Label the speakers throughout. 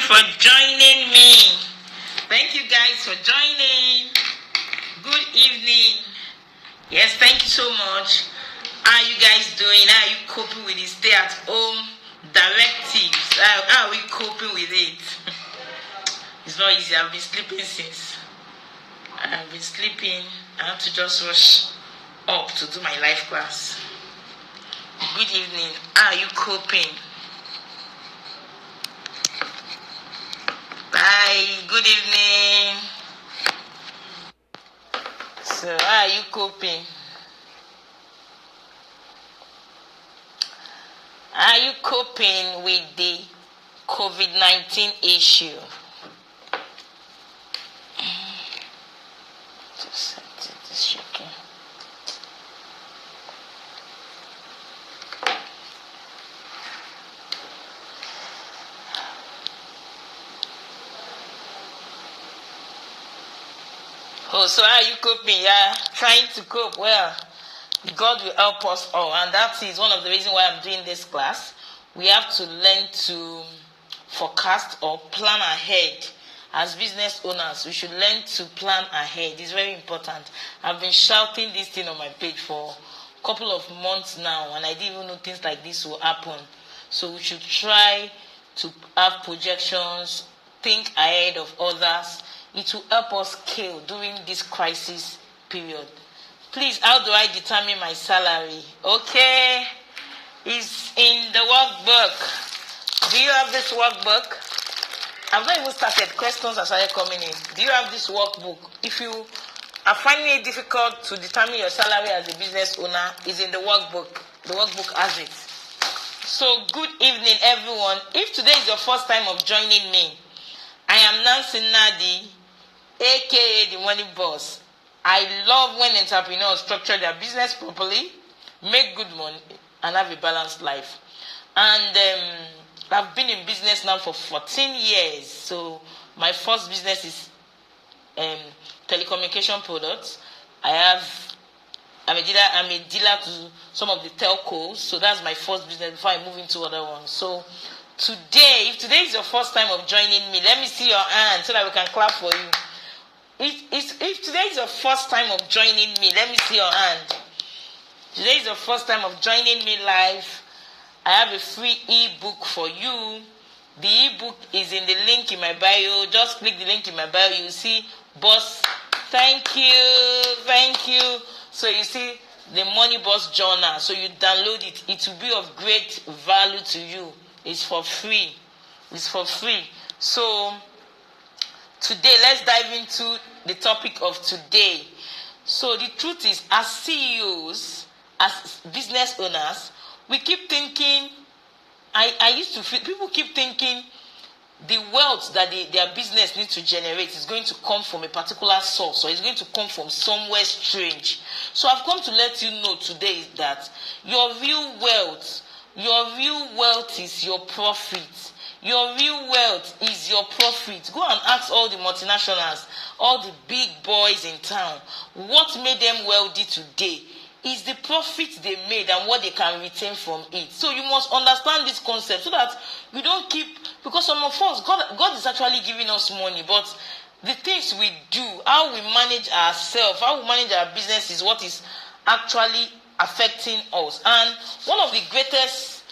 Speaker 1: for joining me. Thank you guys for joining. Good evening. Yes, thank you so much. How are you guys doing? How are you coping with the stay-at-home directives? How are we coping with it? It's not easy. I've been sleeping since. I have to just rush up to do my live class. Good evening. How are you coping? Bye. Good evening. So, how are you coping? Are you coping with the COVID-19 issue? Just set this shaking. Oh, so how are you coping? Yeah, trying to cope. Well, God will help us all, and that is one of the reasons why I'm doing this class. We have to learn to forecast or plan ahead. As business owners, we should learn to plan ahead. It's very important. I've been shouting this thing on my page for a couple of months now, and I didn't even know things like this will happen. So we should try to have projections, think ahead of others. It will help us scale during this crisis period. Please, how do I determine my salary? Okay, it's in the workbook. Do you have this workbook? I've not even started. Questions are started coming in. Do you have this workbook? If you are finding it difficult to determine your salary as a business owner, it's in the workbook. The workbook has it. So, good evening, everyone. If today is your first time of joining me, I am Nancy Nadi, aka the Money Boss. I love when entrepreneurs structure their business properly, make good money, and have a balanced life. And I've been in business now for 14 years. So my first business is telecommunication products. I'm a dealer to some of the telcos. So that's my first business before I move into other ones. So if today is your first time of joining me, let me see your hand so that we can clap for you. If today is your first time of joining me, let me see your hand. Today is your first time of joining me live. I have a free ebook for you. The ebook is in the link in my bio. Just click the link in my bio. You see, boss. Thank you. So you see the Money Boss Journal. So you download it. It will be of great value to you. It's for free. So today, let's dive into the topic of today. So the truth is, as CEOs, as business owners, we keep thinking, people keep thinking the wealth that their business needs to generate is going to come from a particular source, or it's going to come from somewhere strange. So I've come to let you know today that your real wealth is your profit. Your real wealth is your profit. Go and ask all the multinationals, all the big boys in town, what made them wealthy today is the profit they made and what they can retain from it. So you must understand this concept so that you don't because some of us, God is actually giving us money, but the things we do, how we manage ourselves, how we manage our business is what is actually affecting us. And one of the greatest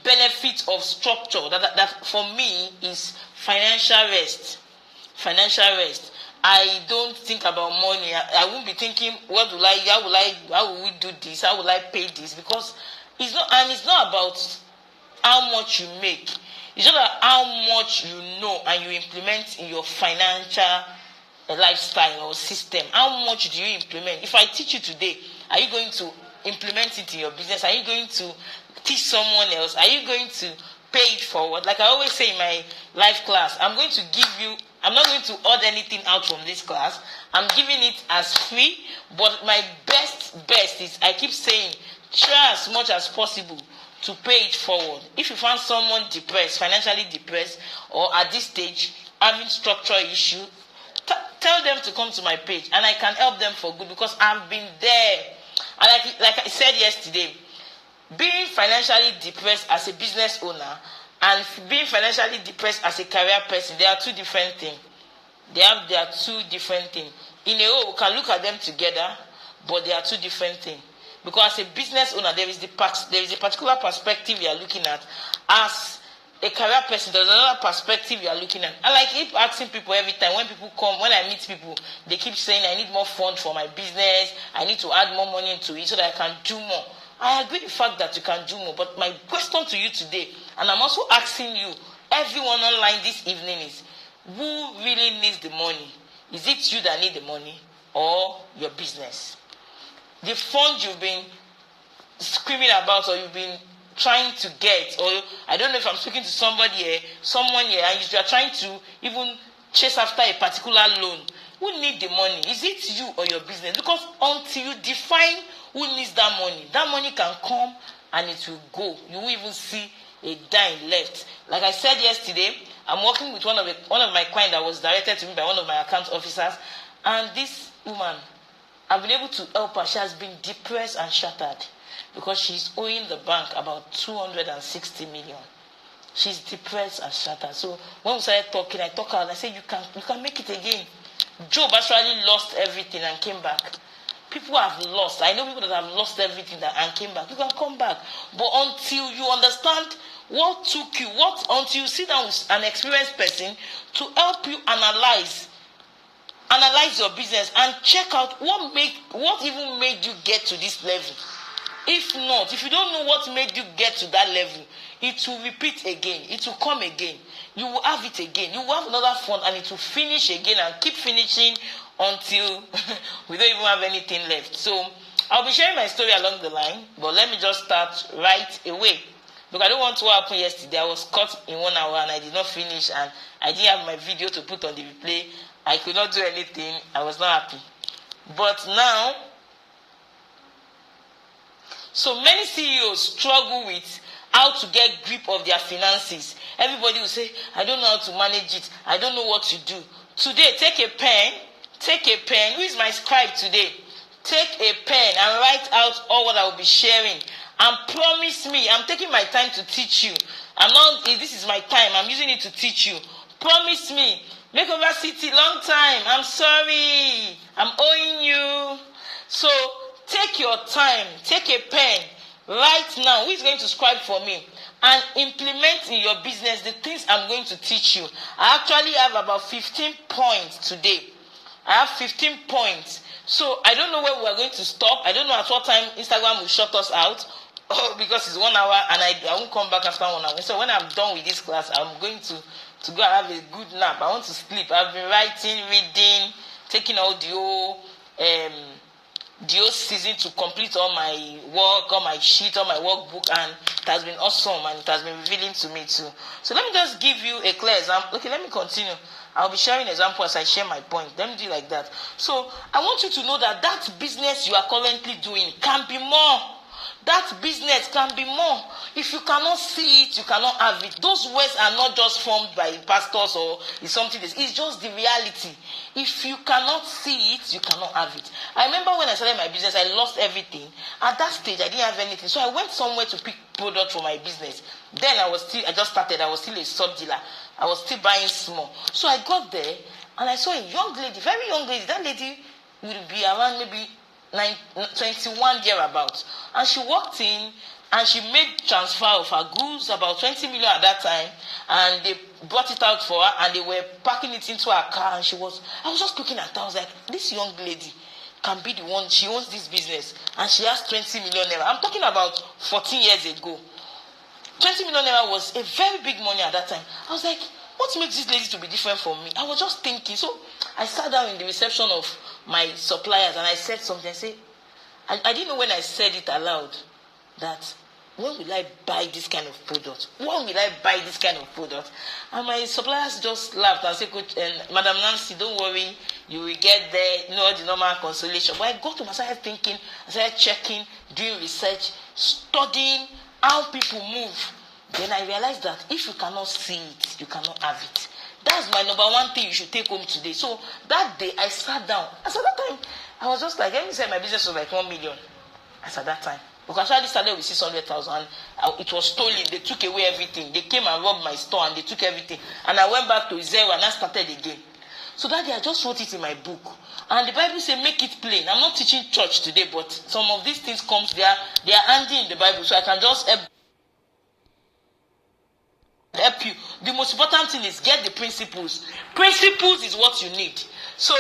Speaker 1: benefits of structure that for me is financial rest. I don't think about money. I won't be thinking, how will we do this? How will I pay this? Because it's not about how much you make. It's not about how much you know and you implement in your financial lifestyle or system. How much do you implement? If I teach you today, are you going to implement it in your business? Are you going to teach someone else? Are you going to pay it forward? Like I always say in my live class, I'm not going to order anything out from this class. I'm giving it as free, but my best is, I keep saying, try as much as possible to pay it forward. If you find someone depressed, financially depressed, or at this stage having structural issue, tell them to come to my page and I can help them for good, because I've been there. And like I said yesterday, being financially depressed as a business owner, and being financially depressed as a career person, they are two different things. They are two different things. In a way, we can look at them together, but they are two different things. Because as a business owner, there is a particular perspective you are looking at. As a career person, there's another perspective you are looking at. And like keep asking people every time when people come, when I meet people, they keep saying I need more funds for my business, I need to add more money into it so that I can do more. I agree with the fact that you can do more, but my question to you today, and I'm also asking you, everyone online this evening, is who really needs the money? Is it you that need the money or your business? The fund you've been screaming about or you've been trying to get, or I don't know if I'm speaking to someone here, and you are trying to even chase after a particular loan. Who needs the money? Is it you or your business? Because until you define who needs that money can come and it will go. You won't even see a dime left. Like I said yesterday, I'm working with one of my clients that was directed to me by one of my account officers, and this woman, I've been able to help her. She has been depressed and shattered because she's owing the bank about 260 million. She's depressed and shattered. So when we started talking, I told her and I said, you can make it again. Job actually lost everything and came back. People have lost. I know people that have lost everything and came back. You can come back. But until you understand what took you, until you sit down with an experienced person to help you analyze your business and check out what even made you get to this level. If not, if you don't know what made you get to that level, it will repeat again. It will come again. You will have it again. You will have another fund and it will finish again and keep finishing until we don't even have anything left. So I'll be sharing my story along the line, but let me just start right away. Because I don't want what happened yesterday. I was caught in 1 hour and I did not finish, and I didn't have my video to put on the replay. I could not do anything. I was not happy. But now, so many CEOs struggle with how to get grip of their finances. Everybody will say, I don't know how to manage it. I don't know what to do. Today, take a pen. Who is my scribe today? Take a pen and write out all what I will be sharing. And promise me, I'm taking my time to teach you. This is my time. I'm using it to teach you. Promise me. Makeover City, long time. I'm sorry. I'm owing you. So, take your time. Take a pen. Right now, who is going to scribe for me? And implement in your business the things I'm going to teach you. I actually have about 15 points today. I have 15 points. So, I don't know where we are going to stop. I don't know at what time Instagram will shut us out. Because it's 1 hour and I won't come back after 1 hour. So when I'm done with this class, I'm going to go and have a good nap. I want to sleep. I've been writing, reading, taking audio, the whole season to complete all my work, all my sheet, all my workbook, and it has been awesome and it has been revealing to me too. So let me just give you a clear example. Okay, let me continue. I'll be sharing an example as I share my point. Let me do it like that. So I want you to know that business you are currently doing can be more. That business can be more. If you cannot see it, you cannot have it. Those words are not just formed by pastors or it's something. It's just the reality. If you cannot see it, you cannot have it. I remember when I started my business, I lost everything. At that stage, I didn't have anything. So I went somewhere to pick product for my business. Then I was still a sub dealer. I was still buying small. So I got there and I saw a young lady, very young lady. That lady would be around maybe 21 thereabouts, and she walked in and she made transfer of her goods, about 20 million at that time, and they brought it out for her and they were packing it into her car. And I was just looking at her. I was like, this young lady can be the one. She owns this business and she has 20 million naira. I'm talking about 14 years ago. 20 million naira was a very big money at that time. I was like, what makes this lady to be different from me? I was just thinking. So I sat down in the reception of my suppliers and I said something. I didn't know when I said it aloud that when will I buy this kind of product? When will I buy this kind of product? And my suppliers just laughed and said, Coach, Madam Nancy, don't worry, you will get there, the normal consolation. But I got to myself thinking, I started checking, doing research, studying how people move. Then I realized that if you cannot see it, you cannot have it. That's my number one thing you should take home today. So that day I sat down. As at that time, I was just like, let me say my business was like 1 million. As at that time. We actually started with 600,000. It was stolen. They took away everything. They came and robbed my store and they took everything. And I went back to zero and I started again. So that day I just wrote it in my book. And the Bible says make it plain. I'm not teaching church today, but some of these things comes there. They are handy in the Bible, so I can just help you. The most important thing is get the principles. Principles is what you need. So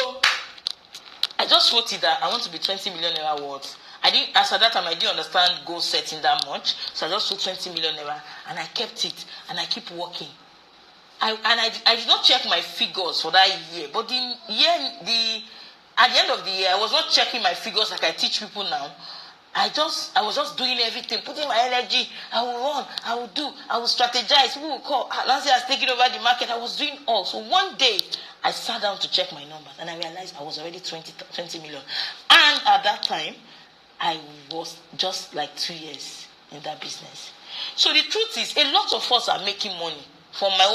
Speaker 1: I just wrote it that I want to be 20 million naira worth. As at that time, I didn't understand goal setting that much. So I just wrote 20 million naira and I kept it and I keep working. I did not check my figures for that year. But at the end of the year, I was not checking my figures like I teach people now. I was just doing everything, putting my energy. I will run, I will do, I will strategize. People will call. Last year I was taking over the market. I was doing all. So one day, I sat down to check my numbers and I realized I was already 20 million. And at that time, I was just like 2 years in that business. So the truth is, a lot of us are making money from my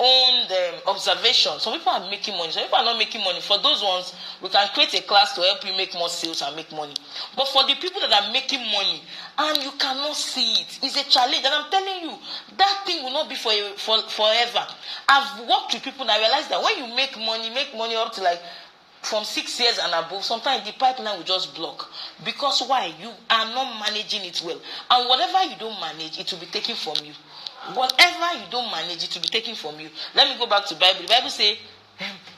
Speaker 1: own observation. Some people are making money, some people are not making money. For those ones, we can create a class to help you make more sales and make money. But for the people that are making money and you cannot see it, it's a challenge. And I'm telling you, that thing will not be forever. I've worked with people and I realized that when you make money up to like from 6 years and above, sometimes the pipeline will just block. Because why? You are not managing it well. And whatever you don't manage, it will be taken from you. Whatever you don't manage, it will be taken from you. Let me go back to the Bible. The Bible says,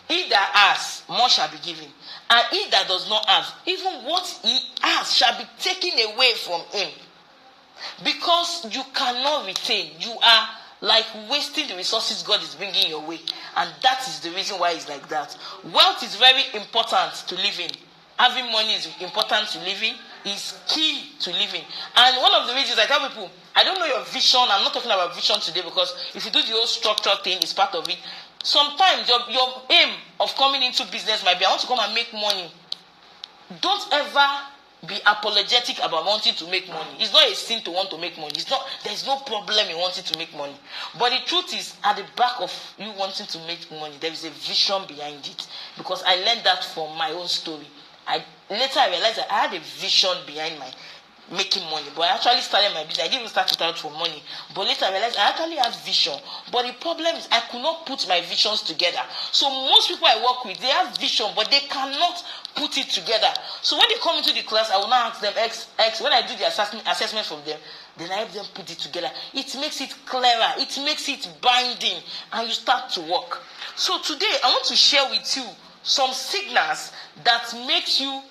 Speaker 1: he that has, more shall be given. And he that does not have, even what he has shall be taken away from him. Because you cannot retain. You are like wasting the resources God is bringing your way. And that is the reason why it's like that. Wealth is very important to live in. Having money is important to live in. Is key to living. And one of the reasons I tell people, I don't know your vision. I'm not talking about vision today because if you do the whole structure thing, it's part of it. Sometimes your aim of coming into business might be, I want to come and make money. Don't ever be apologetic about wanting to make money. It's not a sin to want to make money. There's no problem in wanting to make money. But the truth is, at the back of you wanting to make money, there is a vision behind it. Because I learned that from my own story. Later I realized that I had a vision behind my making money. But I actually started my business. I didn't even start it out for money. But later I realized I actually have vision. But the problem is I could not put my visions together. So most people I work with, they have vision, but they cannot put it together. So when they come into the class, I will now ask them X. When I do the assessment from them, then I help them put it together. It makes it clearer. It makes it binding. And you start to work. So today, I want to share with you some signals that makes you,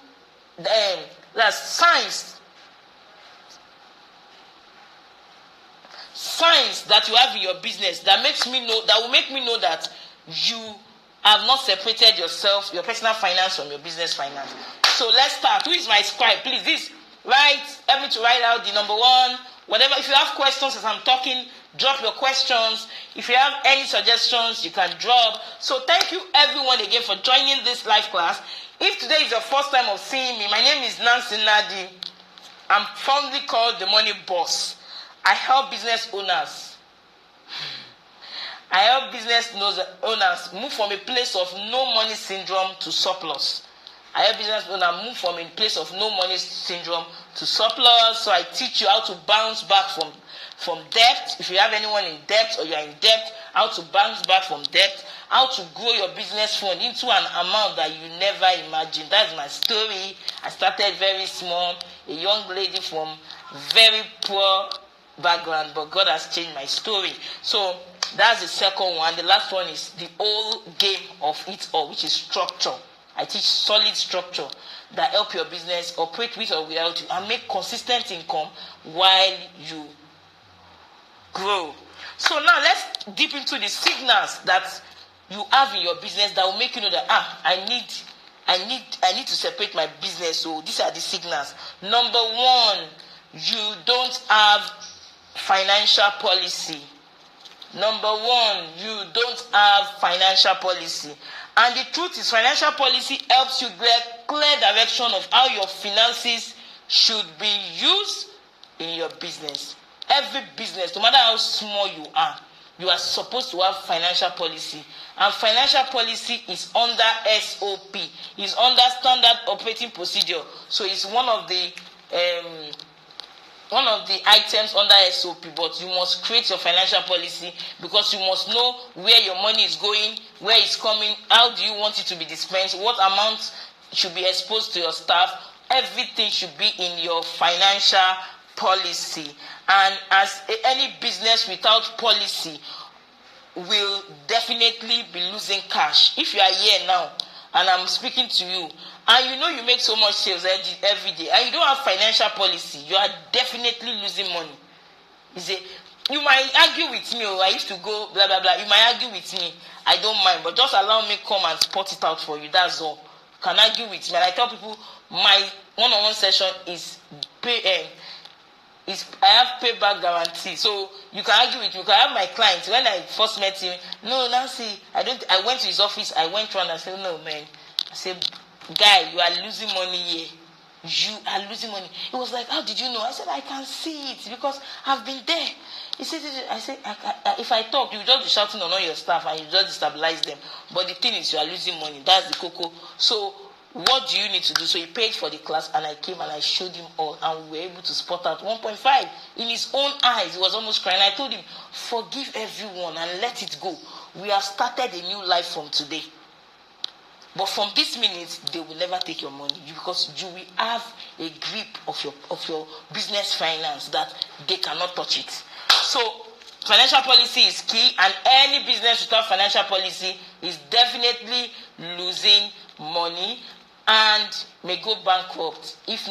Speaker 1: signs that you have in your business that will make me know that you have not separated yourself, your personal finance from your business finance. So let's start. Who is my scribe? Please, help me to write out the number one. Whatever, if you have questions as I'm talking, drop your questions. If you have any suggestions, you can drop. So thank you everyone again for joining this live class. If today is your first time of seeing me, my name is Nancy Nadi. I'm fondly called the Money Boss. I help business owners. Move from a place of no money syndrome to surplus. I help business owners move from a place of no money syndrome to surplus. So I teach you how to bounce back from debt. If you have anyone in debt or you are in debt, how to bounce back from debt, how to grow your business fund into an amount that you never imagined. That's my story. I started very small, a young lady from very poor background, but God has changed my story. So that's the second one. The last one is the whole game of it all, which is structure. I teach solid structure that help your business operate with or without you and make consistent income while you grow. So now let's dip into the signals that you have in your business that will make you know that I need to separate my business. So these are the signals. Number one, you don't have financial policy. Number one, you don't have financial policy. And the truth is, financial policy helps you get clear direction of how your finances should be used in your business. Every business, no matter how small you are supposed to have financial policy. And financial policy is under SOP, is under standard operating procedure. So it's one of the one of the items under SOP, but you must create your financial policy because you must know where your money is going, where it's coming, how do you want it to be dispensed, what amount should be exposed to your staff. Everything should be in your financial policy. And as any business without policy will definitely be losing cash. If you are here now and I'm speaking to you, and you know you make so much sales every day, and you don't have financial policy, you are definitely losing money. You might argue with me, I used to go blah blah blah. You might argue with me, I don't mind, but just allow me come and spot it out for you. That's all. You can argue with me. And I tell people my one-on-one session is I have payback guarantee. So you can argue with me. You can have my client. When I first met him, no, Nancy, I went to his office, I went around and said, no man. I said, guy, you are losing money here. You are losing money. He was like, how did you know? I said, I can see it because I've been there. He said, I said, if I talk, you just be shouting on all your staff and you just destabilize them. But the thing is, you are losing money. That's the cocoa. So what do you need to do? So he paid for the class and I came and I showed him all and we were able to spot out 1.5 in his own eyes. He was almost crying. I told him, forgive everyone and let it go. We have started a new life from today. But from this minute, they will never take your money because you will have a grip of your business finance that they cannot touch it. So financial policy is key, and any business without financial policy is definitely losing money and may go bankrupt. If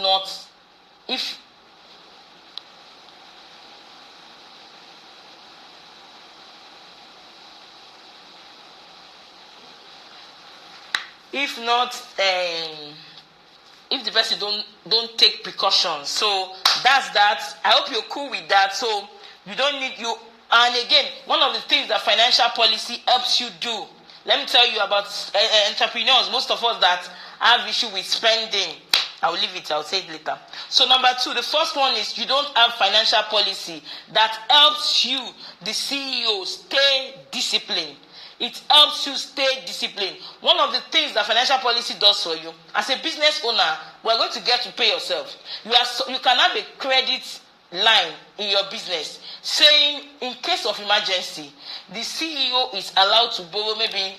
Speaker 1: the person don't take precautions. So that's that. I hope you're cool with that. So you don't need you. And again, one of the things that financial policy helps you do. Let me tell you about entrepreneurs. Most of us that have issue with spending. I'll leave it. I'll say it later. So number 2, the first one is you don't have financial policy that helps you, the CEO, stay disciplined. It helps you stay disciplined. One of the things that financial policy does for you, as a business owner, we're going to get to pay yourself. You can have a credit line in your business saying, in case of emergency, the CEO is allowed to borrow maybe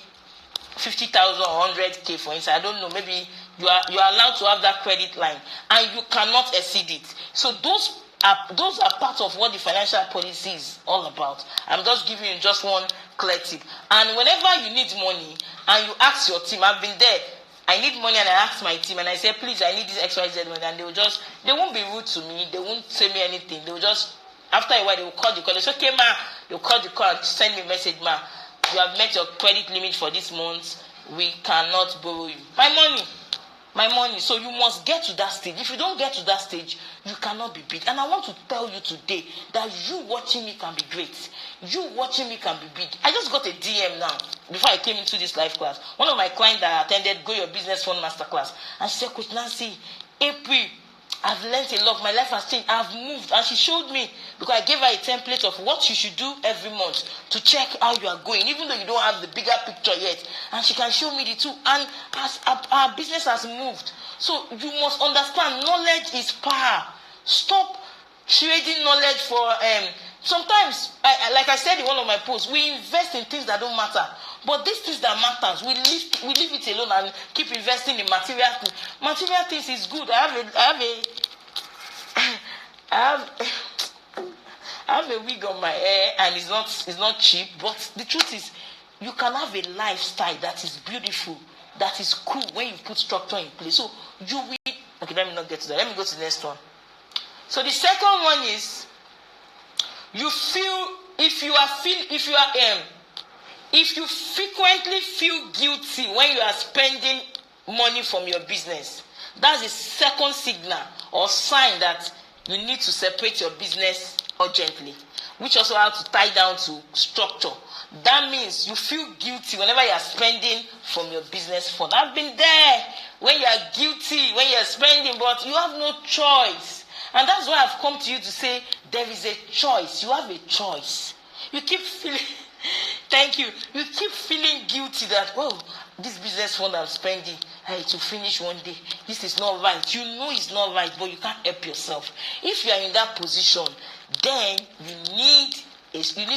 Speaker 1: 50,000 or 100K for instance. I don't know. Maybe you are allowed to have that credit line, and you cannot exceed it. So those are part of what the financial policy is all about. I'm just giving you just one clear tip. And whenever you need money and you ask your team, I've been there, I need money and I ask my team and I say, please, I need this XYZ money, and they won't be rude to me, they won't say me anything. They will just, after a while, they will call the call. They say, okay, ma, they'll call the call and send me a message, ma, you have met your credit limit for this month, we cannot borrow you. My money. So you must get to that stage. If you don't get to that stage, you cannot be big. And I want to tell you today that you watching me can be great. You watching me can be big. I just got a DM now before I came into this live class. One of my clients that attended Go Your Business Fund Masterclass, and she said, Coach Nancy, April, I've learned a lot. My life has changed. I've moved. And she showed me, because I gave her a template of what you should do every month to check how you are going, even though you don't have the bigger picture yet. And she can show me the two. And as our business has moved. So you must understand, knowledge is power. Stop trading knowledge for sometimes, like I said in one of my posts, we invest in things that don't matter. But these things that matters, we leave it alone and keep investing in material things. Material things is good. I have a wig on my hair, and it's not cheap. But the truth is, you can have a lifestyle that is beautiful, that is cool when you put structure in place. So you will. Okay, let me not get to that. Let me go to the next one. So the second one is, you feel if you frequently feel guilty when you are spending money from your business, that's the second signal or sign that you need to separate your business urgently, which also has to tie down to structure. That means you feel guilty whenever you are spending from your business fund. I've been there when you are guilty, when you are spending, but you have no choice. And that's why I've come to you to say there is a choice. You have a choice. You keep feeling... Thank you. You keep feeling guilty that, this business fund I'm spending, hey, to finish one day. This is not right. You know it's not right, but you can't help yourself. If you are in that position, then you need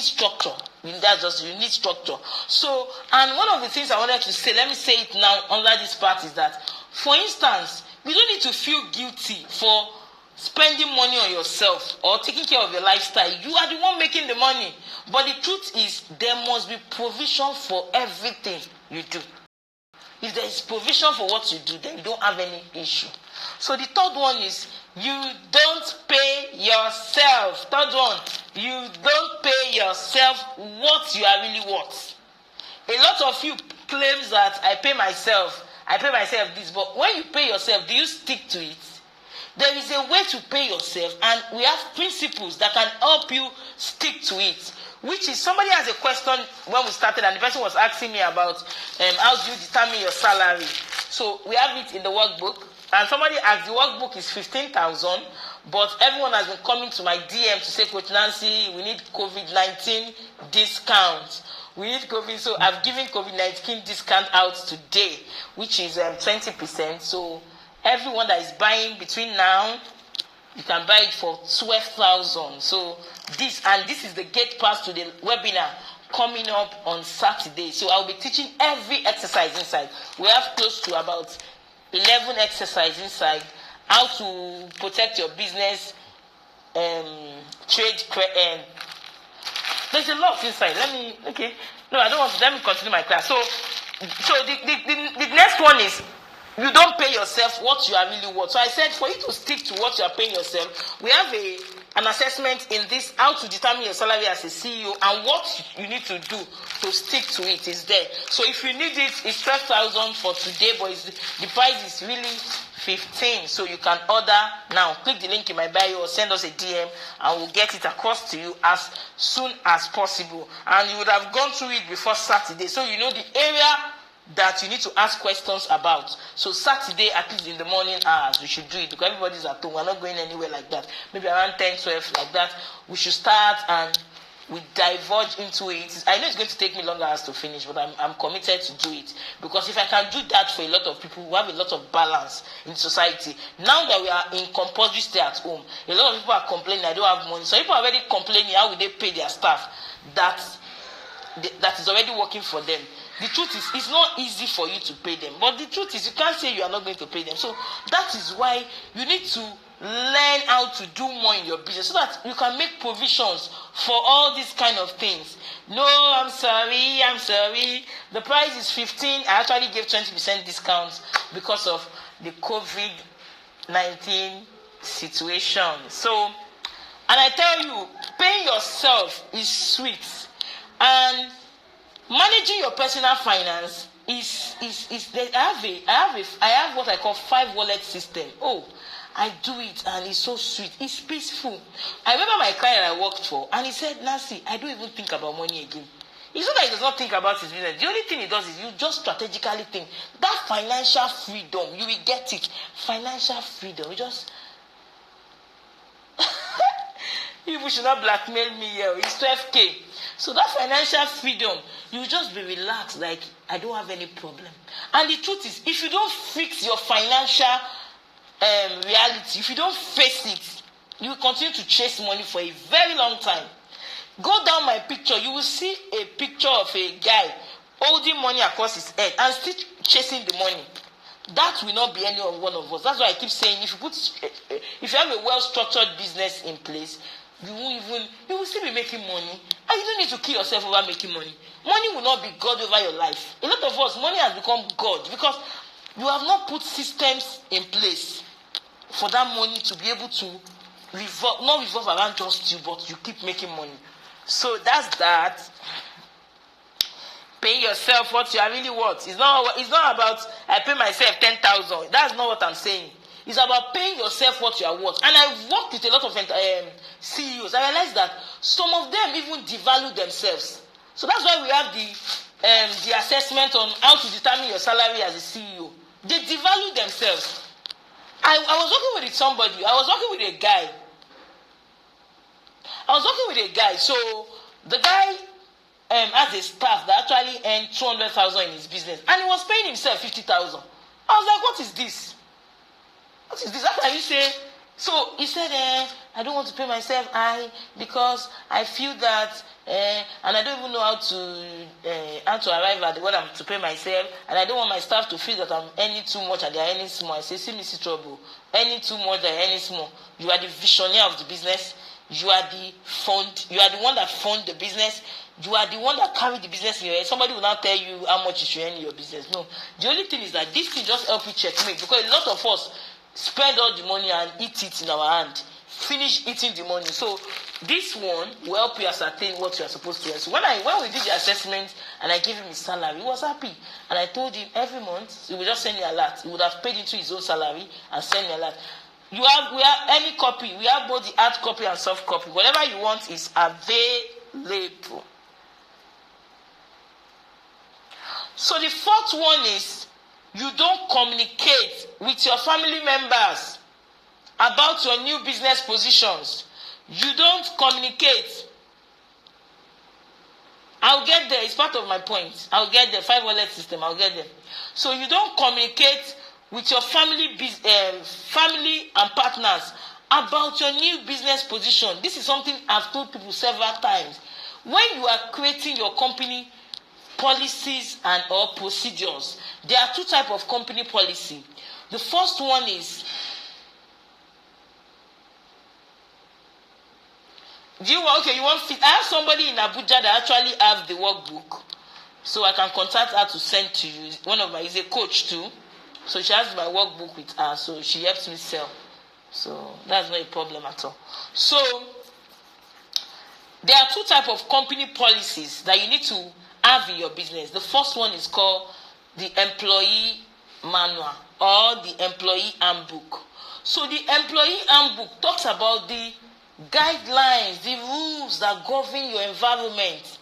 Speaker 1: structure. You need structure. So, and one of the things I wanted to say, let me say it now under this part, is that, for instance, you don't need to feel guilty for spending money on yourself or taking care of your lifestyle. You are the one making the money. But the truth is, there must be provision for everything you do. If there is provision for what you do, then you don't have any issue. So the third one is, you don't pay yourself. Third one, you don't pay yourself what you are really worth. A lot of you claims that I pay myself this, but when you pay yourself, do you stick to it? There is a way to pay yourself, and we have principles that can help you stick to it. Which is, somebody has a question when we started, and the person was asking me about how do you determine your salary. So we have it in the workbook, and somebody asked, the workbook is 15,000, but everyone has been coming to my DM to say, Coach Nancy, we need COVID-19 discount. We need COVID, so I've given COVID-19 discount out today, which is 20%. So everyone that is buying between now, you can buy it for 12,000. So this is the gate pass to the webinar coming up on Saturday. So I'll be teaching every exercise inside. We have close to about 11 exercises inside. How to protect your business, trade. There's a lot inside. Let me continue my class. So the next one is, you don't pay yourself what you are really worth. So I said, for you to stick to what you are paying yourself, we have an assessment in this, how to determine your salary as a CEO, and what you need to do to stick to it is there. So if you need it, it's 12,000 for today, but the price is really 15. So you can order now. Click the link in my bio or send us a DM, and we'll get it across to you as soon as possible. And you would have gone through it before Saturday, so you know the area that you need to ask questions about. So Saturday, at least in the morning hours, we should do it, because everybody's at home. We're not going anywhere like that. Maybe around 10, 12, like that. We should start, and we diverge into it. I know it's going to take me longer hours to finish, but I'm committed to do it. Because if I can do that for a lot of people who have a lot of balance in society, now that we are in compulsory stay at home, a lot of people are complaining, I don't have money. So people are already complaining, how will they pay their staff that is already working for them. The truth is, it's not easy for you to pay them. But the truth is, you can't say you are not going to pay them. So that is why you need to learn how to do more in your business, so that you can make provisions for all these kind of things. No, I'm sorry. The price is 15. I actually gave 20% discount because of the COVID-19 situation. So, and I tell you, paying yourself is sweet. And managing your personal finance is I have what I call 5 wallet system. Oh, I do it, and it's so sweet. It's peaceful. I remember my client I worked for, and he said, Nancy, I don't even think about money again. It's not that he does not think about his business. The only thing he does is you just strategically think. That financial freedom, you will get it. Financial freedom. You just people should not blackmail me here. It's 12K. So that financial freedom, you just be relaxed, like, I don't have any problem. And the truth is, if you don't fix your financial reality, if you don't face it, you will continue to chase money for a very long time. Go down my picture, you will see a picture of a guy holding money across his head and still chasing the money. That will not be any one of us. That's why I keep saying, if you have a well-structured business in place, you will still be making money, and you don't need to kill yourself over making money. Money will not be God over your life. A lot of us, money has become God because you have not put systems in place for that money to be able to not revolve around just you, but you keep making money. So that's that. Pay yourself what you are really worth. It's not about I pay myself 10,000. That's not what I'm saying. It's about paying yourself what you are worth. And I've worked with a lot of CEOs. I realized that some of them even devalue themselves. So that's why we have the assessment on how to determine your salary as a CEO. They devalue themselves. I was working with somebody. I was working with a guy. So the guy has a staff that actually earned 200,000 in his business, and he was paying himself 50,000. I I was like, what is this? What is this? How can you say? So he said, I don't want to pay myself because I feel that, and I don't even know how to arrive at what I'm to pay myself, and I don't want my staff to feel that I'm earning too much and they're earning small. I say, see, Mr. Trouble, earning too much, they're earning small. You are the visionary of the business. You are the fund. You are the one that fund the business. You are the one that carry the business in your head. Somebody will not tell you how much you should earn in your business. No. The only thing is that this thing just help you checkmate, because a lot of us spend all the money and eat it in our hand. Finish eating the money. So this one will help you ascertain what you are supposed to earn. So when we did the assessment and I gave him his salary, he was happy. And I told him every month he would just send me a lot. He would have paid into his own salary and send me a lot. We have any copy. We have both the hard copy and soft copy. Whatever you want is available. So the fourth one is, you don't communicate with your family members about your new business positions. You don't communicate. I'll get there. It's part of my point. I'll get there. 5 wallet system. I'll get there. So you don't communicate with your family and partners about your new business position. This is something I've told people several times. When you are creating your company policies and or procedures, there are 2 types of company policy. The first one is, you want I have somebody in Abuja that actually have the workbook, so I can contact her to send to you. One of my is a coach too, so she has my workbook with her, so she helps me sell. So that's not a problem at all. So there are 2 types of company policies that you need to have in your business. The first one is called the employee manual or the employee handbook. So the employee handbook talks about the guidelines, the rules that govern your environment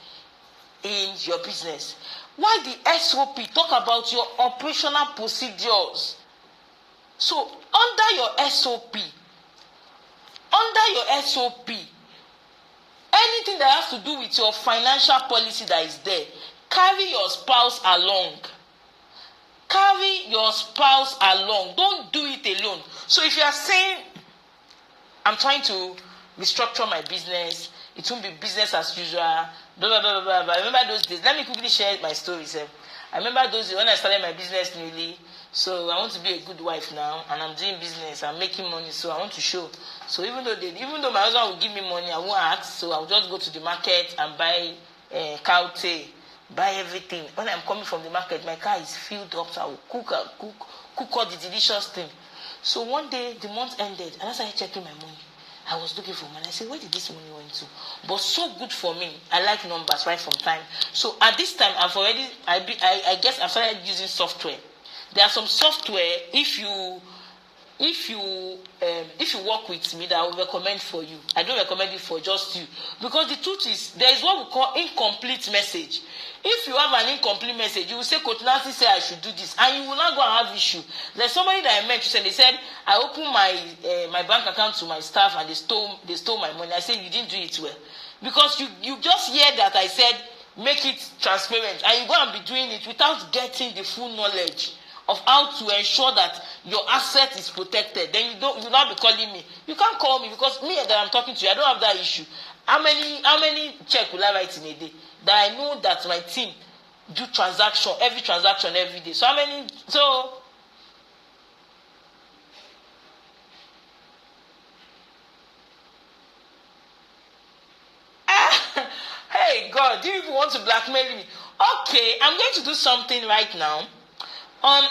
Speaker 1: in your business. While the SOP talk about your operational procedures. So under your SOP, anything that has to do with your financial policy that is there, carry your spouse along. Don't do it alone. So if you are saying, I'm trying to restructure my business, it won't be business as usual, blah, blah, blah, blah, blah. I remember those days. Let me quickly share my story. I remember those days when I started my business newly. So I want to be a good wife now, and I'm doing business, I'm making money, so I want to show. So even though my husband will give me money, I won't ask, so I'll just go to the market and buy cow tail, buy everything. When I'm coming from the market, my car is filled up, so I will cook all the delicious thing. So one day, the month ended, and as I checking my money, I was looking for money. I said, where did this money went to? But so good for me. I like numbers right from time. So at this time, I guess I've started using software. There are some software, if you work with me, that I will recommend for you. I don't recommend it for just you. Because the truth is, there is what we call incomplete message. If you have an incomplete message, you will say, Coach Nancy said I should do this, and you will not go and have issue. There's somebody that I met, they said, I opened my bank account to my staff and they stole my money. I said, you didn't do it well. Because you just hear that I said, make it transparent, and you go and be doing it without getting the full knowledge of how to ensure that your asset is protected. Then you'll not be calling me. You can't call me, because me that I'm talking to you, I don't have that issue. How many check will I write in a day? That I know that my team do every transaction every day. So hey God, do you even want to blackmail me? Okay, I'm going to do something right now. On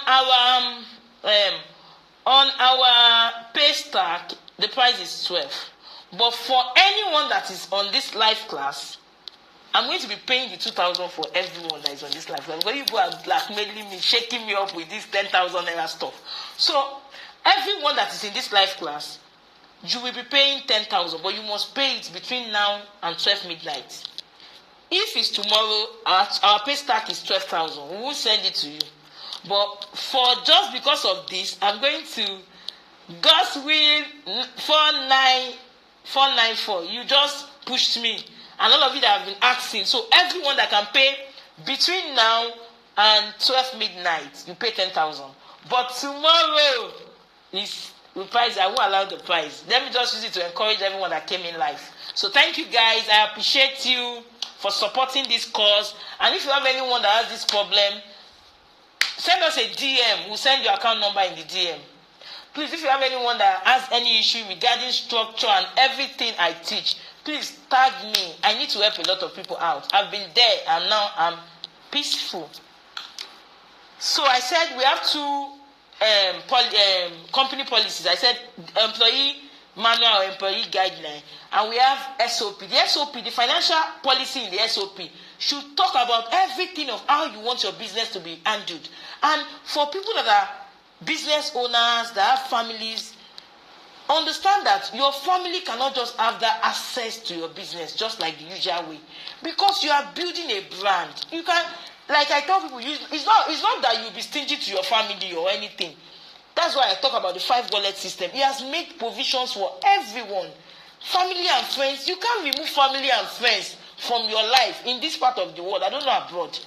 Speaker 1: our pay stack, the price is 12. But for anyone that is on this live class, I'm going to be paying the 2,000 for everyone that is on this live class. Because you are blackmailing me, shaking me up with this 10,000 naira stuff. So everyone that is in this live class, you will be paying 10,000, but you must pay it between now and 12 midnight. If it's tomorrow, our pay stack is 12,000. We will send it to you. But just because of this, I'm going to God's will 494. You just pushed me, and all of you that have been asking. So everyone that can pay between now and 12 midnight, you pay 10,000. But tomorrow is the price. I won't allow the price. Let me just use it to encourage everyone that came in live. So thank you guys. I appreciate you for supporting this cause. And if you have anyone that has this problem, send us a DM. We'll send your account number in the DM. Please, if you have anyone that has any issue regarding structure and everything I teach, please tag me. I need to help a lot of people out. I've been there and now I'm peaceful. So I said we have two company policies. I said employee manual or employee guideline, and we have SOP. The SOP, the financial policy in the SOP, should talk about everything of how you want your business to be handled. And for people that are business owners, that have families, understand that your family cannot just have that access to your business just like the usual way, because you are building a brand. You can, like I tell people, it's not that you be stingy to your family or anything. That's why I talk about the 5 wallet system. He has made provisions for everyone. Family and friends, you can't remove family and friends from your life in this part of the world. I don't know abroad.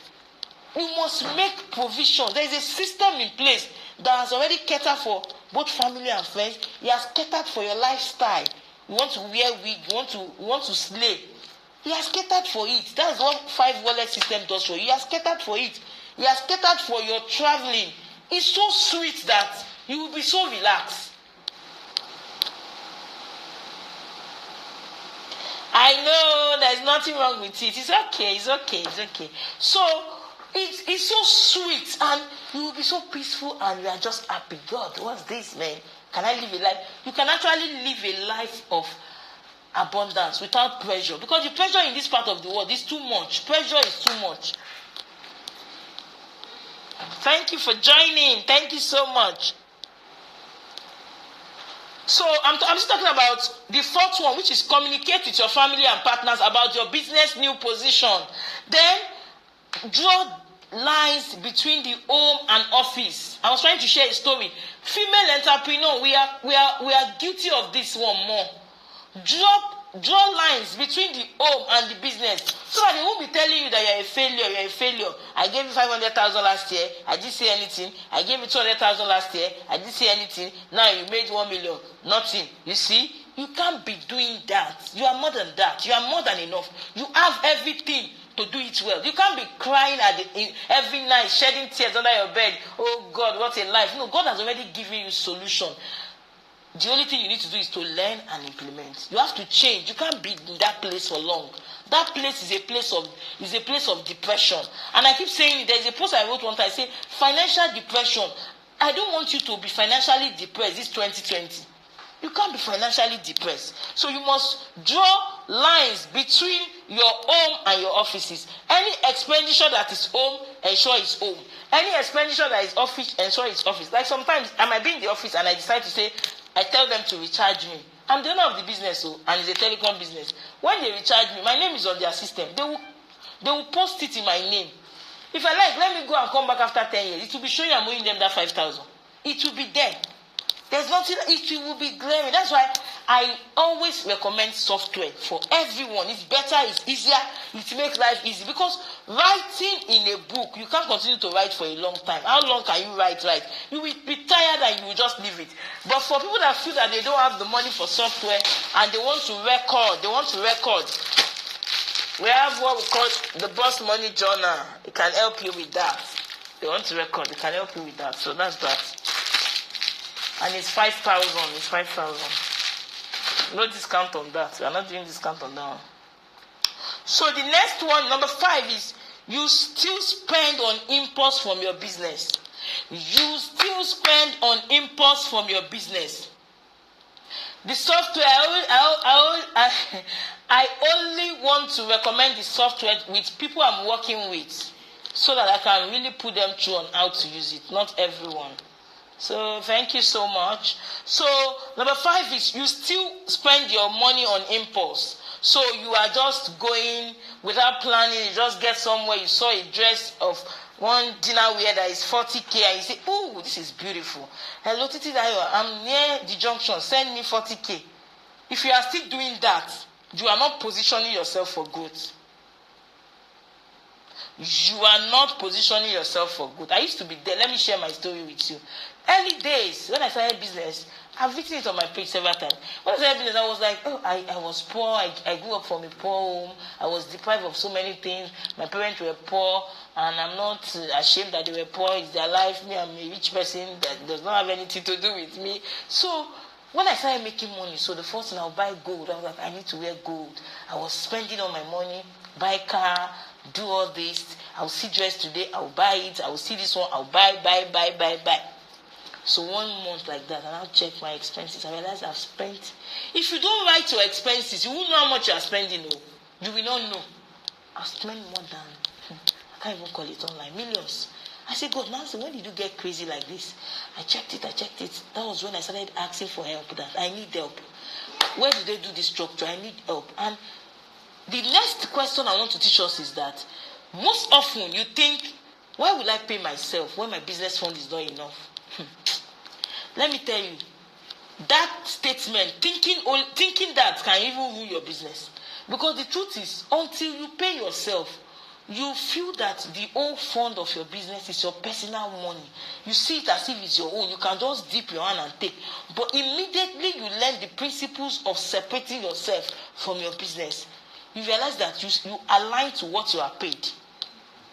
Speaker 1: You must make provisions. There is a system in place that has already catered for both family and friends. He has catered for your lifestyle. You want to wear wig, you want to slay. He has catered for it. That's what 5 wallet system does for you. He has catered for it. He has catered for your traveling. It's so sweet that you will be so relaxed. I know there's nothing wrong with it. It's okay. So it's so sweet and you will be so peaceful and you are just happy. God, what's this, man? Can I live a life? You can actually live a life of abundance without pressure, because the pressure in this part of the world is too much. Pressure is too much. Thank you for joining. Thank you so much. So I'm just talking about the 4th one, which is communicate with your family and partners about your business new position. Then draw lines between the home and office. I was trying to share a story. Female entrepreneur, we are guilty of this one more. Draw lines between the home and the business, so that they won't be telling you that you're a failure. I gave you 500,000 last year, I didn't say anything. I gave you 200,000 last year, I didn't say anything. Now you made 1 million, nothing. You see, you can't be doing that. You are more than that. You are more than enough. You have everything to do it well. You can't be crying every night, shedding tears under your bed. Oh God, what a life. No, God has already given you solution. The only thing you need to do is to learn and implement. You have to change. You can't be in that place for long. That place is a place of depression. And I keep saying, there is a post I wrote one time. I say, financial depression. I don't want you to be financially depressed this 2020. You can't be financially depressed. So you must draw lines between your home and your offices. Any expenditure that is home, ensure it's home. Any expenditure that is office, ensure it's office. Like sometimes I might be in the office and I decide to say, I tell them to recharge me. I'm the owner of the business, and it's a telecom business. When they recharge me, my name is on their system. They will post it in my name. If I like, let me go and come back after 10 years. It will be showing I'm owing them that 5,000. It will be there. There's nothing, it will be glaring. That's why I always recommend software for everyone. It's better, it's easier, it makes life easy. Because writing in a book, you can't continue to write for a long time. How long can you write? You will be tired and you will just leave it. But for people that feel that they don't have the money for software and they want to record, we have what we call the Boss Money Journal. It can help you with that. They want to record, it can help you with that. So that's that. And it's 5,000. It's 5,000. No discount on that. We are not doing discount on that one. So the next one, number 5, is you still spend on impulse from your business. You still spend on impulse from your business. The software, I only want to recommend the software with people I'm working with, so that I can really put them through on how to use it. Not everyone. So thank you so much. So number 5 is you still spend your money on impulse. So you are just going without planning. You just get somewhere. You saw a dress of one dinner wear that is 40K, and you say, "Oh, this is beautiful. Hello, Titi Dayo, I'm near the junction. Send me 40K." If you are still doing that, you are not positioning yourself for growth. you are not positioning yourself for good. I used to be there. Let me share my story with you. Early days, when I started business, I've written it on my page several times. When I started business, I was like, I was poor. I grew up from a poor home. I was deprived of so many things. My parents were poor, and I'm not ashamed that they were poor. It's their life. Me, I'm a rich person that does not have anything to do with me. So when I started making money, so the first thing I'll buy gold. I was like, I need to wear gold. I was spending all my money, buy car, do all this. I'll see dress today, I'll buy it. I'll see this one, I'll buy. So 1 month like that, and I'll check my expenses. I realize I've spent. If you don't write your expenses, you won't know how much you are spending. No, you will not know. I've spent more than, I can't even call it online, millions. I said, God, Nancy, when did you get crazy like this? I checked it. That was when I started asking for help, that I need help. Where did they do this structure? I need help. And the next question I want to teach us is that most often you think, why will I pay myself when my business fund is not enough? Let me tell you, that statement, thinking that can even ruin your business. Because the truth is, until you pay yourself, you feel that the whole fund of your business is your personal money. You see it as if it's your own. You can just dip your hand and take. But immediately you learn the principles of separating yourself from your business, you realize that you align to what you are paid.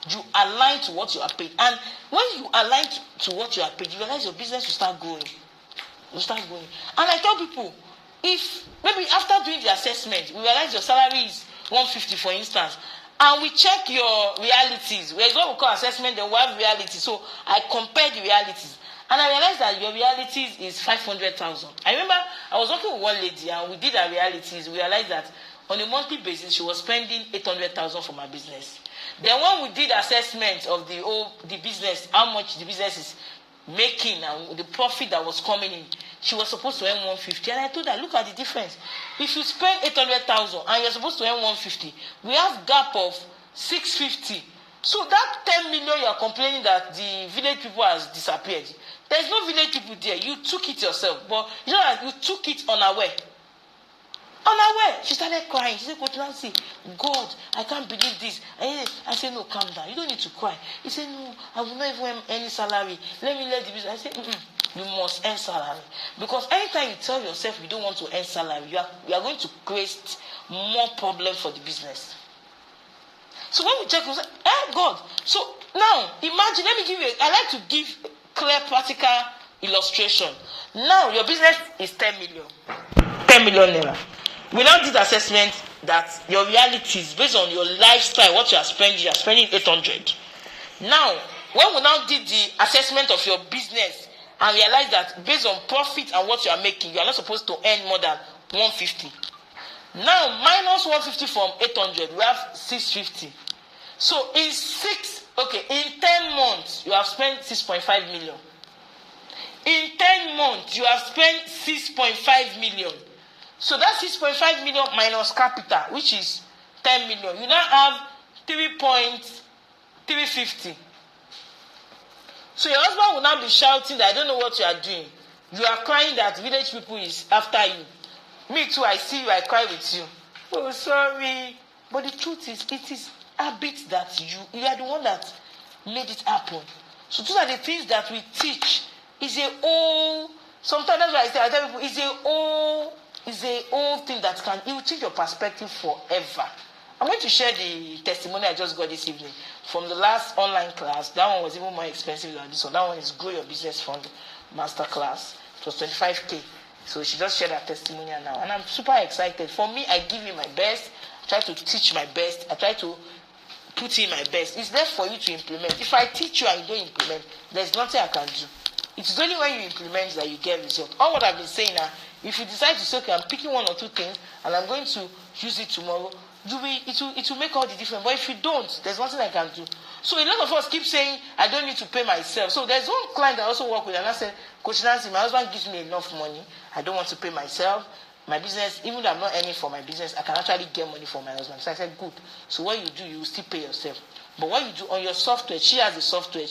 Speaker 1: You align to what you are paid. And when you align to what you are paid, you realize your business will start growing. And I tell people, if maybe after doing the assessment, we realize your salary is 150, for instance, and we check your realities. There's what we call assessment, then we have reality. So I compare the realities. And I realized that your realities is 500,000. I remember I was working with one lady and we did our realities. We realized that on a monthly basis, she was spending 800,000 for my business. Then when we did assessment of the business, how much the business is making and the profit that was coming in, she was supposed to earn 150. And I told her, look at the difference. If you spend 800,000 and you're supposed to earn 150, we have gap of 650. So that 10 million you are complaining that the village people has disappeared. There's no village people there. You took it yourself. But you know that you took it unaware. Unaware. She started crying. She said, Coach Nancy, God, I can't believe this. I said, no, calm down. You don't need to cry. He said, no, I will not even earn any salary. Let me let the business. I said, you must earn salary. Because anytime you tell yourself you don't want to earn salary, you are going to create more problems for the business. So when we check, we say, God. So now, imagine, I like to give clear, practical illustration. Now, your business is 10 million. 10 million naira. We now did assessment that your reality is based on your lifestyle, what you are spending 800. Now, when we now did the assessment of your business and realized that based on profit and what you are making, you are not supposed to earn more than 150. Now, minus 150 from 800, we have 650. So in 10 months, you have spent 6.5 million. In 10 months, you have spent 6.5 million. So that's 6.5 million minus capital, which is 10 million. You now have 3.350. So your husband will now be shouting that I don't know what you are doing. You are crying that village people is after you. Me too, I see you, I cry with you. Oh, sorry. But the truth is, it is habits that you are the one that made it happen. So those are the things that we teach. Sometimes that's why I tell people, it's a old thing that it will change your perspective forever. I'm going to share the testimony I just got this evening from the last online class. That one was even more expensive than this one. That one is Grow Your Business Fund Master Class. It was 25K. So she just shared her testimony now. And I'm super excited. For me, I give you my best. I try to teach my best. I try to put in my best. It's there for you to implement. If I teach you and you don't implement, there's nothing I can do. It's only when you implement that you get results. All what I've been saying now, if you decide to say, okay, I'm picking one or two things and I'm going to use it tomorrow, it will make all the difference. But if you don't, there's nothing I can do. So a lot of us keep saying, I don't need to pay myself. So there's one client I also work with, and I said, Coach Nancy, my husband gives me enough money. I don't want to pay myself. My business, even though I'm not earning for my business, I can actually get money for my husband. So I said, good. So what you do, you will still pay yourself. But what you do on your software, she has the software,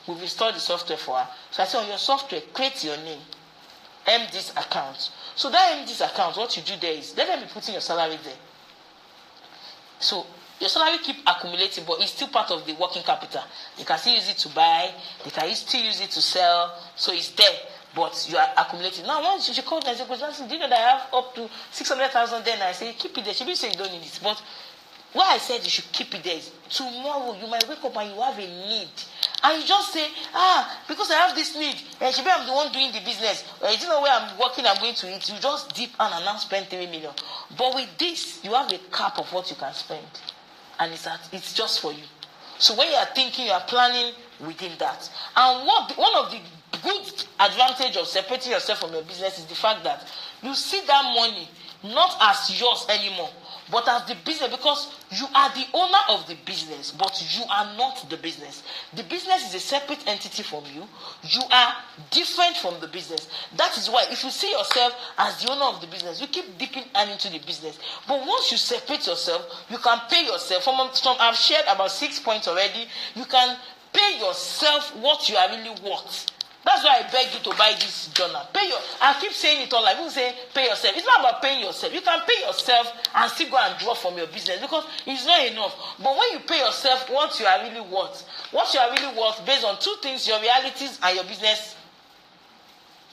Speaker 1: we've installed the software for her. So I said, on your software, create your name. MD's account. So that MD's account, what you do there is, let them be putting your salary there. So Your salary keep accumulating, but it's still part of the working capital. You can still use it to buy, you can still use it to sell, so it's there, but you are accumulating. Now, once she called me and said, do you know that I have up to 600,000 there? And I say, keep it there. She didn't say you don't need it, but why I said you should keep it there is tomorrow you might wake up and you have a need. And you just say, because I have this need, and she be I'm the one doing the business. You know where I'm working, I'm going to eat. You just dip and now spend 3 million. But with this, you have a cap of what you can spend. And it's just for you. So when you are thinking, you are planning within that. And one of the good advantage of separating yourself from your business is the fact that you see that money not as yours anymore, but as the business, because you are the owner of the business, but you are not the business. The business is a separate entity from you. You are different from the business. That is why if you see yourself as the owner of the business, you keep dipping into the business. But once you separate yourself, you can pay yourself. I've shared about 6 points already. You can pay yourself what you are really worth. That's why I beg you to buy this journal. I keep saying it online. People say pay yourself. It's not about paying yourself. You can pay yourself and still go and draw from your business because it's not enough. But when you pay yourself what you are really worth based on two things, your realities and your business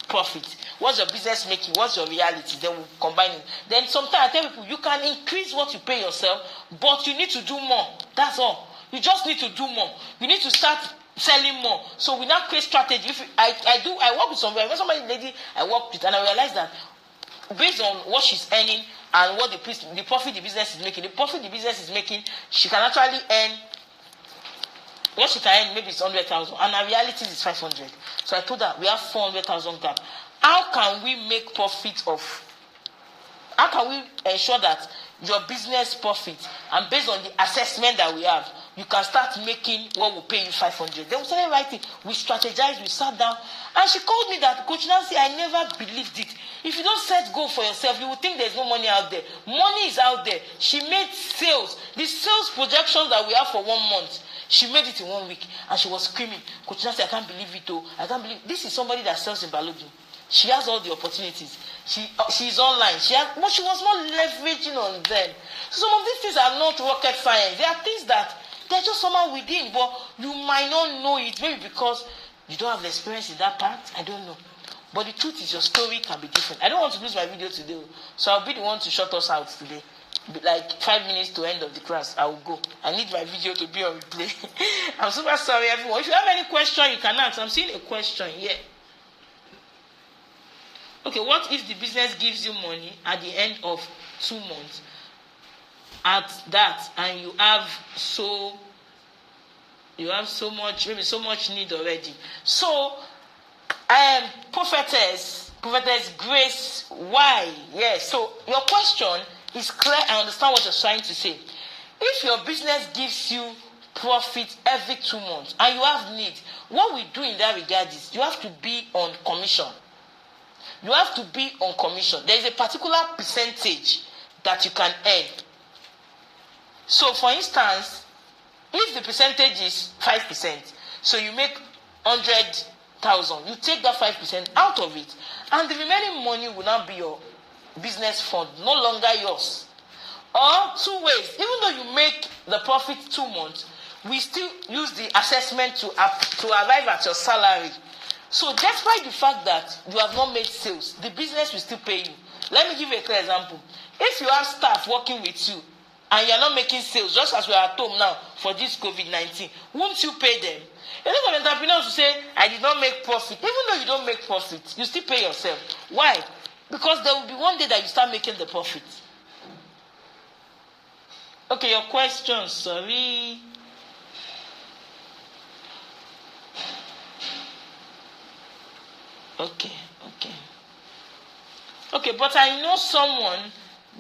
Speaker 1: profit. What's your business making? What's your reality? Then we'll combine it. Then sometimes I tell people you can increase what you pay yourself, but you need to do more. That's all. You just need to do more. You need to start selling more. So we now create strategy. I work with somebody lady I work with, and I realize that based on what she's earning and what the profit the business is making, she can actually earn what she can earn. Maybe it's 100,000, and her reality is 500. So I told her we have 400,000 gap. How can we make profit of? How can we ensure that your business profit, and based on the assessment that we have, you can start making what will pay you 500. Then we started writing, we strategized, we sat down, and she called me that, Coach Nancy, I never believed it. If you don't set goal for yourself, you will think there's no money out there. Money is out there. She made sales. The sales projections that we have for 1 month, she made it in 1 week, and she was screaming, Coach Nancy, I can't believe it, oh. I can't believe this is somebody that sells in Balogun. She has all the opportunities. She's online. But she was not leveraging on them. So some of these things are not rocket science. They are things that they're just somehow within, but you might not know it. Maybe because you don't have the experience in that part. I don't know. But the truth is your story can be different. I don't want to lose my video today, so I'll be the one to shut us out today. Like 5 minutes to end of the class, I will go. I need my video to be on replay. I'm super sorry, everyone. If you have any question, you can ask. I'm seeing a question here. Okay, what if the business gives you money at the end of 2 months at that, and you have so much, maybe so much need already? So, prophetess Grace, why? Yes. So your question is clear. I understand what you're trying to say. If your business gives you profit every 2 months and you have need, what we do in that regard is you have to be on commission. You have to be on commission. There is a particular percentage that you can earn. So, for instance, if the percentage is 5%, so you make 100,000, you take that 5% out of it, and the remaining money will now be your business fund, no longer yours. Or 2 ways. Even though you make the profit 2 months, we still use the assessment to arrive at your salary. So despite the fact that you have not made sales, the business will still pay you. Let me give you a clear example. If you have staff working with you and you are not making sales, just as we are at home now for this COVID-19, won't you pay them? A lot of entrepreneurs will say, I did not make profit. Even though you don't make profit, you still pay yourself. Why? Because there will be one day that you start making the profit. Okay, your question, sorry. Okay, but I know someone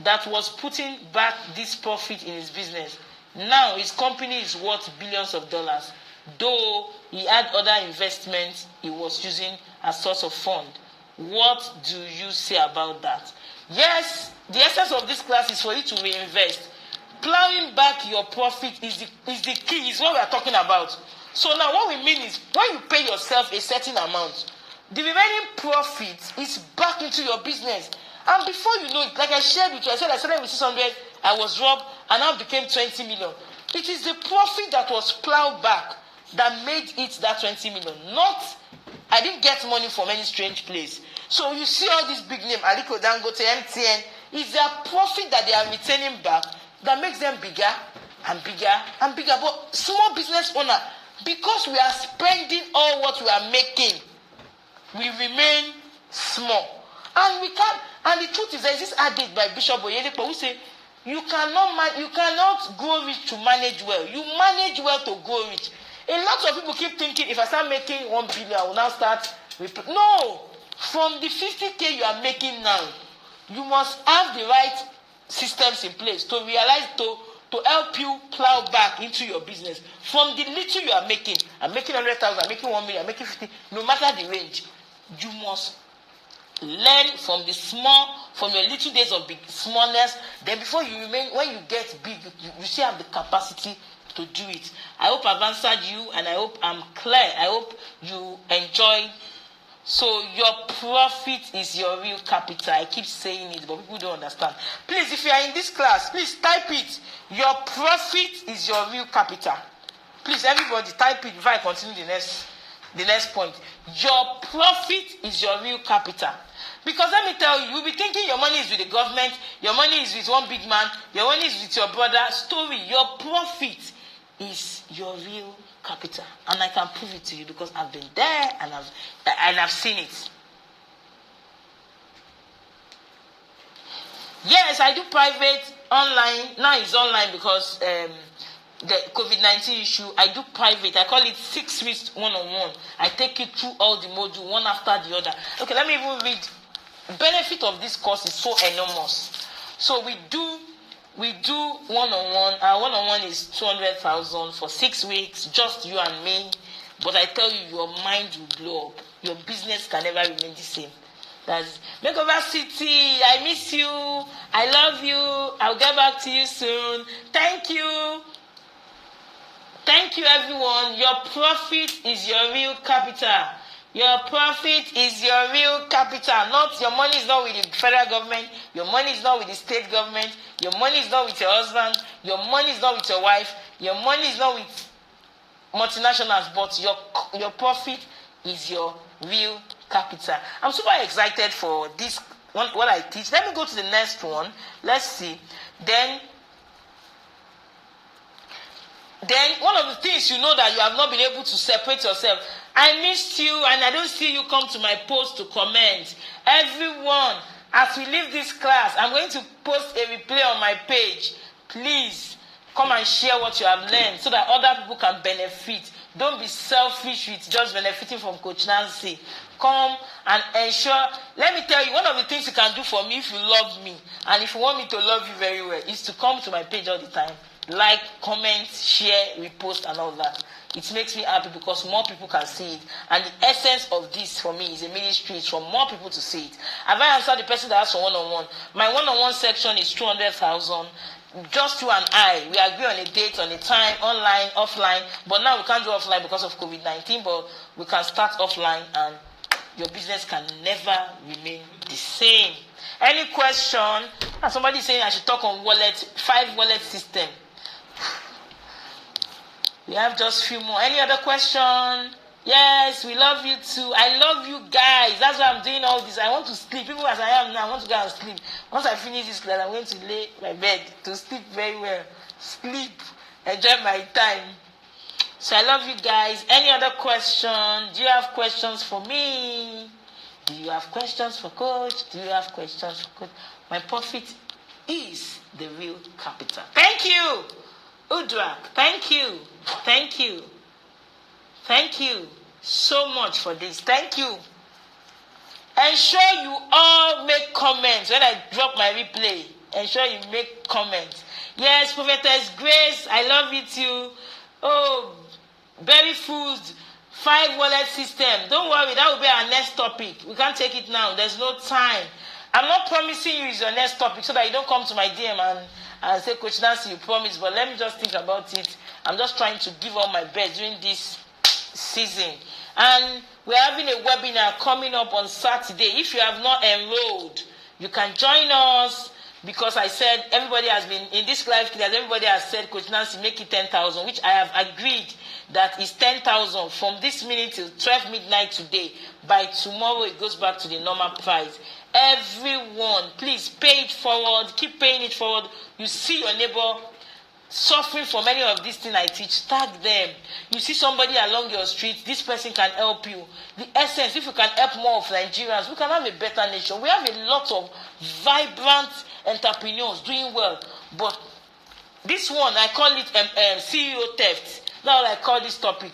Speaker 1: that was putting back this profit in his business. Now his company is worth billions of dollars, though he had other investments he was using as source of fund. What do you say about that? Yes, the essence of this class is for you to reinvest. Plowing back your profit is the key, is what we are talking about. So now what we mean is when you pay yourself a certain amount, the remaining profit is back into your business. And before you know it, like I shared with you, I said I started with 600, I was robbed, and now became 20 million. It is the profit that was plowed back that made it that 20 million. Not, I didn't get money from any strange place. So you see all these big names, Aliko Dangote, MTN, it's their profit that they are returning back that makes them bigger and bigger and bigger. But small business owner, because we are spending all what we are making, we remain small. And we can't, and the truth is, there is this adage by Bishop Oyedepo who say, you cannot grow rich to manage well. You manage well to grow rich. A lot of people keep thinking, if I start making 1 billion, I will now start. No! From the 50K you are making now, you must have the right systems in place to realize, to help you plow back into your business. From the little you are making, I'm making 100,000, I'm making 1 million, I'm making 50, no matter the range, you must learn from the small, from your little days of big smallness. Then before you remain, when you get big, you still have the capacity to do it. I hope I've answered you, and I hope I'm clear. I hope you enjoy. So your profit is your real capital. I keep saying it, but people don't understand. Please, if you are in this class, please type it. Your profit is your real capital. Please, everybody, type it before I continue the next point. Your profit is your real capital. Because let me tell you, you'll be thinking your money is with the government, your money is with one big man, your money is with your brother. Story, your profit is your real capital. And I can prove it to you because I've been there and I've seen it. Yes, I do private online. Now it's online because the COVID-19 issue. I do private. I call it 6 weeks one-on-one. I take you through all the modules one after the other. Okay, let me even read. The benefit of this course is so enormous. So we do one-on-one. Our one-on-one is 200,000 for 6 weeks, just you and me. But I tell you, your mind will blow up. Your business can never remain the same. That's Makeover City. I miss you. I love you. I'll get back to you soon. Thank you. Thank you, everyone. Your profit is your real capital. Your profit is your real capital. Not your money is not with the federal government. Your money is not with the state government. Your money is not with your husband. Your money is not with your wife. Your money is not with multinationals. But your profit is your real capital. I'm super excited for this one, what I teach. Let me go to the next one. Let's see. Then one of the things you know that you have not been able to separate yourself. I missed you and I don't see you come to my post to comment. Everyone, as we leave this class, I'm going to post a replay on my page. Please come and share what you have learned so that other people can benefit. Don't be selfish with just benefiting from Coach Nancy. Come and ensure. Let me tell you, one of the things you can do for me if you love me and if you want me to love you very well is to come to my page all the time. Like, comment, share, repost, and all that. It makes me happy because more people can see it. And the essence of this for me is a ministry. It's for more people to see it. Have I answered the person that asked for one-on-one? My one-on-one section is 200,000. Just you and I. We agree on a date, on a time, online, offline. But now we can't do offline because of COVID-19. But we can start offline and your business can never remain the same. Any question? Somebody saying I should talk on 5 wallet system. We have just a few more. Any other question? Yes, we love you too. I love you guys. That's why I'm doing all this. I want to sleep. People as I am now, I want to go and sleep. Once I finish this class, I'm going to lay my bed to sleep very well. Sleep. Enjoy my time. So I love you guys. Any other question? Do you have questions for me? Do you have questions for Coach? Do you have questions for Coach? My profit is the real capital. Thank you. Udrak, thank you. Thank you. Thank you so much for this. Thank you. Ensure you all make comments when I drop my replay. Ensure you make comments. Yes, Prophetess Grace, I love you too. Oh, Berry Foods, 5 wallet system. Don't worry, that will be our next topic. We can't take it now. There's no time. I'm not promising you is your next topic so that you don't come to my DM and say, Coach Nancy, you promised, but let me just think about it. I'm just trying to give all my best during this season. And we're having a webinar coming up on Saturday. If you have not enrolled, you can join us. because I said everybody has been in this live class, everybody has said, Coach Nancy, make it 10,000, which I have agreed that is 10,000 from this minute till 12 midnight today. By tomorrow, it goes back to the normal price. Everyone, please pay it forward, keep paying it forward. You see your neighbor suffering from any of these things I teach, tag them. You see somebody along your street, this person can help you. The essence, if you can help more of Nigerians, we can have a better nation. We have a lot of vibrant entrepreneurs doing well, but this one, I call it CEO theft. Now I call this topic